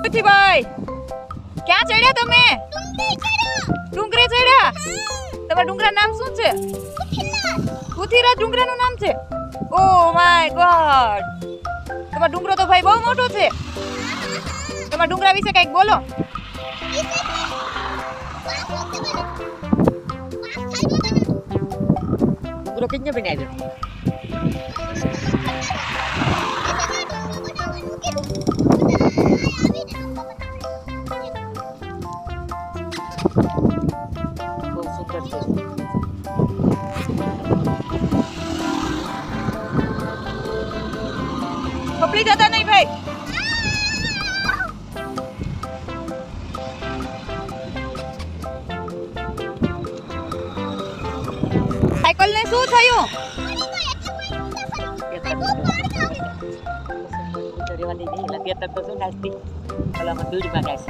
ભાઈ ક્યાં ચડ્યા તમે? ડુંગરે ચડ્યા. તમારા ડુંગરા નામ શું છે? પુથીરાજ ડુંગરાનું નામ છે. ઓ માય ગોડ, તમારો ડુંગરો તો ભાઈ બહુ મોટો છે. તમારા ડુંગરા વિશે કંઈક બોલો. ડુંગરો કેમ બનાવ્યો? બહુ સુંદર છે. પકડી જતા નહીં ભાઈ. સાયકલ ને શું થયું? રહેવાની નહીં, લગેતર તો શું નાસ્તી ભલામાં દૂધમાં ગાય.